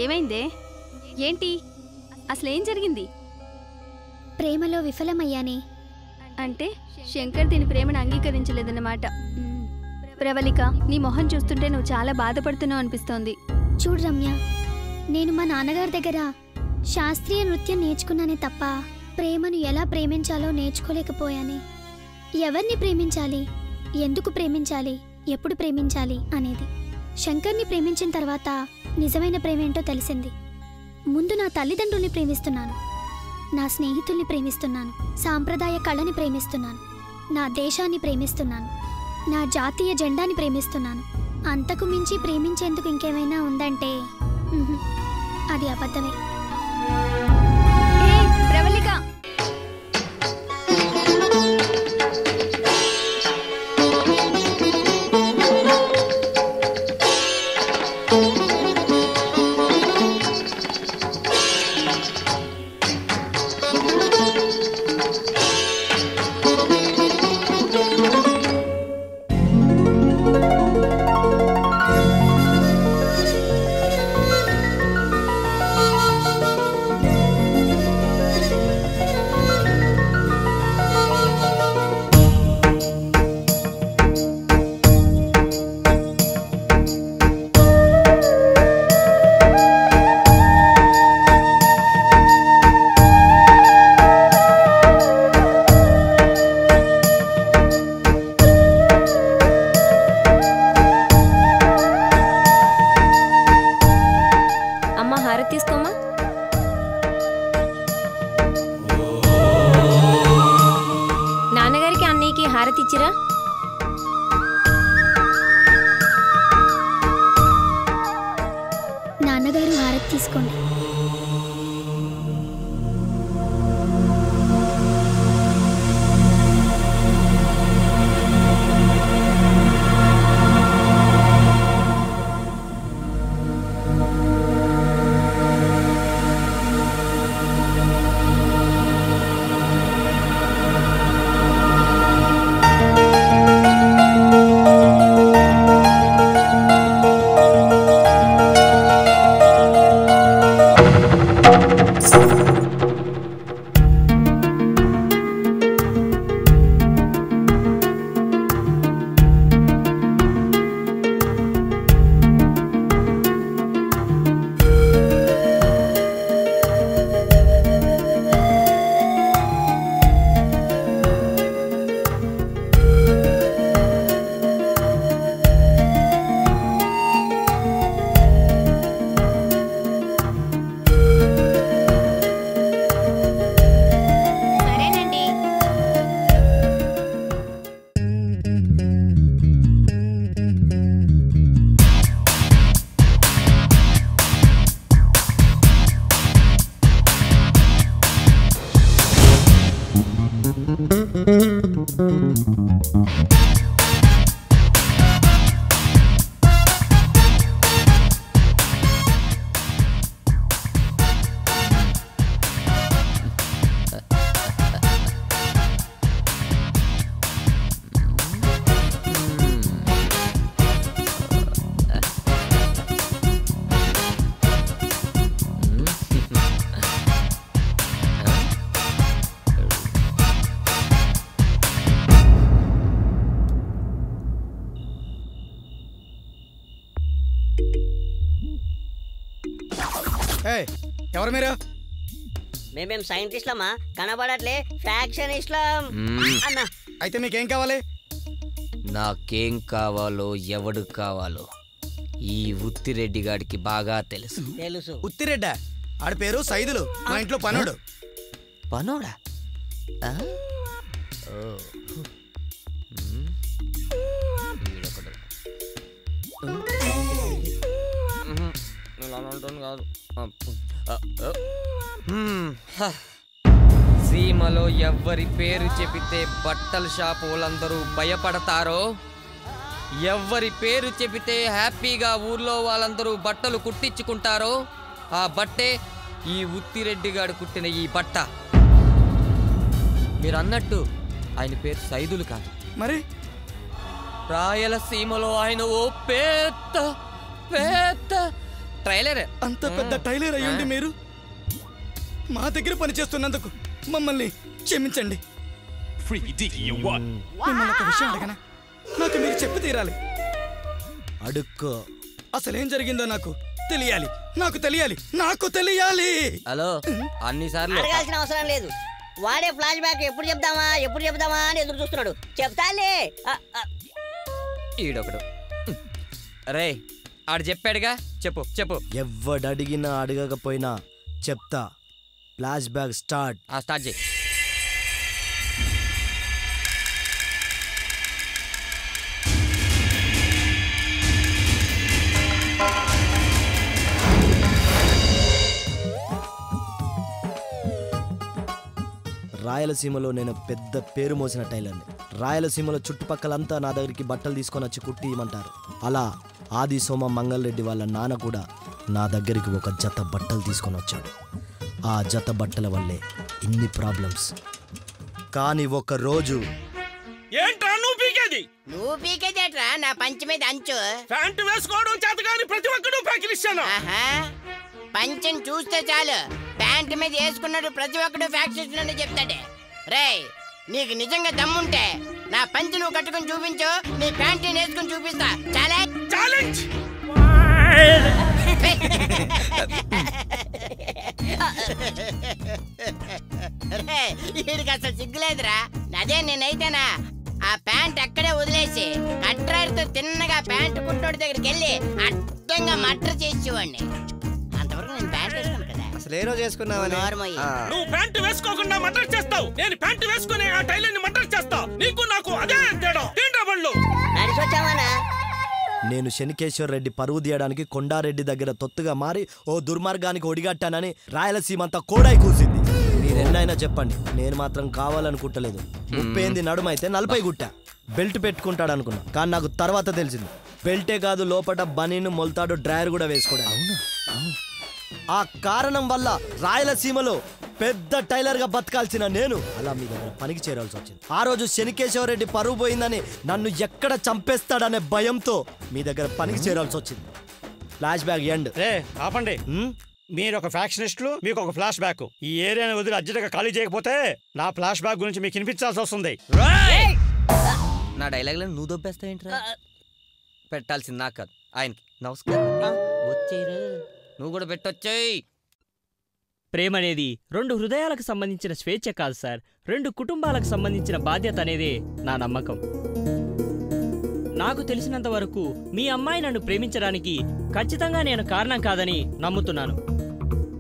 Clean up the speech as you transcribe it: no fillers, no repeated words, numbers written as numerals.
ఏమైందే? ఏంటి అసలేం జరిగింది? ప్రేమలో విఫలమయ్యానే. అంటే శంకర్ దీని ప్రేమను అంగీకరించలేదన్నమాట. ప్రవళిక, నీ మొహం చూస్తుంటే నువ్వు చాలా బాధపడుతున్నావు అనిపిస్తోంది. చూడు రమ్య, నేను మా నాన్నగారి దగ్గర శాస్త్రీయ నృత్యం నేర్చుకున్నానే తప్ప ప్రేమను ఎలా ప్రేమించాలో నేర్చుకోలేకపోయానే. ఎవరిని ప్రేమించాలి, ఎందుకు ప్రేమించాలి, ఎప్పుడు ప్రేమించాలి అనేది శంకర్ని ప్రేమించిన తర్వాత నిజమైన ప్రేమేంటో తెలిసింది. ముందు నా తల్లిదండ్రుల్ని ప్రేమిస్తున్నాను, నా స్నేహితుల్ని ప్రేమిస్తున్నాను, సాంప్రదాయ కళని ప్రేమిస్తున్నాను, నా దేశాన్ని ప్రేమిస్తున్నాను, నా జాతీయ జెండాని ప్రేమిస్తున్నాను. అంతకు మించి ప్రేమించేందుకు ఇంకేమైనా ఉందంటే అది అబద్ధమే. ప్రవళిక, నాన్నగారు హారతి తీసుకోండి. ఎవరు మీరు? మేమేం సైంటిస్ట్లమా, కనబడట్లే ఫ్యాక్షనిస్ట్లం అన్న. అయితే మీకేం కావాలి? నాకేం కావాలో ఎవడు కావాలో ఈ ఉత్తిరెడ్డి గాడికి బాగా తెలుసు. ఉత్తిరెడ్డా? ఆడి పేరు సైదులు, మా ఇంట్లో పనుడు. పనోడా? సీమలో ఎవ్వరి పేరు చెబితే బట్టల షాపు వాళ్ళందరూ భయపడతారో, ఎవ్వరి పేరు చెబితే హ్యాపీగా ఊర్లో వాళ్ళందరూ బట్టలు కుట్టించుకుంటారో ఆ బట్టే ఈ ఉత్తిరెడ్డి గాడు కుట్టిన ఈ బట్ట. మీరు అన్నట్టు ఆయన పేరు సైదులు కాదు, మరి రాయలసీమలో ఆయన ఓ పెద్ద పెద్ద ట్రైలర్. అంత పెద్ద టైలర్ అయ్యండి మీరు మా దగ్గర పనిచేస్తున్నందుకు మమ్మల్ని క్షమించండి. మిమ్మల్ని ఒక విషయం అడగనా? నాకు మీరు చెప్పి తీరాలి. అడుక్కో. అసలేం జరిగిందో నాకు తెలియాలి. నాకు తెలియాలి. హలో, అన్నిసార్లు అడగాల్సిన అవసరం లేదు. వాడే ఫ్లాష్ బ్యాక్ ఎప్పుడు చెప్దామా అని ఎదురు చూస్తున్నాడు. చెప్తాలే. ఈడొకడు. రే, ఆడు చెప్పాడుగా, చెప్పు. ఎవడడిగినా అడగకపోయినా చెప్తా. Flash back start. స్టార్ట్ చేయి. రాయలసీమలో నేను పెద్ద పేరు మోసిన టైలర్ని. రాయలసీమలో చుట్టుపక్కలంతా నా దగ్గరికి బట్టలు తీసుకొని వచ్చి కుట్టి ఇవ్వమంటారు. అలా ఆది సోమ మంగళరెడ్డి వాళ్ళ నాన్న కూడా నా దగ్గరికి ఒక జత బట్టలు తీసుకొని వచ్చాడు. ఆ జత బట్టల వల్లే ఇన్ని ప్రాబ్లమ్స్. కానీ ఒక రోజు ఏంట్రా నువ్వు పీకేది? నువ్వు పీకేదేట్రా నా పంచి మీద అంచు? ప్యాంటు వేసుకోవడం చేత కానీ ప్రతి ఒక్కడు ప్యాకిలిస్తాను. పంచిని చూస్తే చాలు ప్యాంటు మీద వేసుకున్నాడు ప్రతి ఒక్కడు ఫ్యాక్టరీ చెప్తాడే. రేయ్, నీకు నిజంగా దమ్ముంటే నా పంచి నువ్వు కట్టుకుని చూపించు, నీ ప్యాంటు వేసుకుని చూపిస్తా. ఛాలెంజ్. వీడికి అసలు సిగ్గులేదురా. అదే నేనైతేనా ఆ ప్యాంట్ అక్కడే వదిలేసి కట్రాయితో తిన్నగా ప్యాంటు కుట్టోడి దగ్గరికి వెళ్ళి అడ్డంగా మటర్ చేసేవాడిని. అంతవరకు నేను ప్యాంట్ వేసుకున్నాను కదా. అసలు ఏ రోజు వేసుకున్నావని? నువ్వు ప్యాంటు వేసుకోకుండా మర్డర్ చేస్తావు, నేను ప్యాంటు వేసుకుని ఆ టైలర్ ని మర్డర్ చేస్తా. నీకు నాకు అదే తేడా. తిండ్రా బండ్లు. నేను శనికేశ్వర్ రెడ్డి పరువు తీయడానికి కొండారెడ్డి దగ్గర తొత్తుగా మారి ఓ దుర్మార్గానికి ఒడిగట్టానని రాయలసీమంతా కోడాయి కూసింది. మీరెన్నైనా చెప్పండి, నేను మాత్రం కావాలనుకుంటలేదు. 30 నడుమైతే 40 గుట్టా. బెల్ట్ పెట్టుకుంటాడు అనుకున్నా, కానీ నాకు తర్వాత తెలిసింది బెల్టే కాదు లోపల బనీను మొల్తాడు డ్రైవర్ కూడా వేసుకోవడం. ఆ కారణం వల్ల రాయలసీమలో పెద్ద టైలర్ గా బతకాల్సిన నేను అలా మీ దగ్గర పనికి చేరాల్సి వచ్చింది. ఆ రోజు శనికేశ్వరరెడ్డి పరువు పోయిందని నన్ను ఎక్కడ చంపేస్తాడనే భయంతో మీ దగ్గర పనికి చేరాల్సి వచ్చింది. Flash back end. ఆపండి. మీరు ఒక ఫ్యాక్షనిస్టులు, మీకు ఒక ఫ్లాష్ బ్యాక్. ఈ ఏరియాని వదిలి అర్జెంట్గా ఖాళీ చేయకపోతే నా ఫ్లాష్ బ్యాక్ గురించి మీకు వినిపించాల్సి వస్తుంది. నా డైలాగ్లను నువ్వు దొబ్బేస్తావేంట్రా? పెట్టాల్సింది నాకు కాదు, ఆయనకి. నమస్కారం. వచ్చేరు, నువ్వు కూడా పెట్టొచ్చాయి. ప్రేమ అనేది 2 హృదయాలకు సంబంధించిన స్వేచ్ఛ కాదు సార్, 2 కుటుంబాలకు సంబంధించిన బాధ్యత అనేది నా నమ్మకం. నాకు తెలిసినంత వరకు మీ అమ్మాయి నన్ను ప్రేమించడానికి ఖచ్చితంగా నేను కారణం కాదని నమ్ముతున్నాను.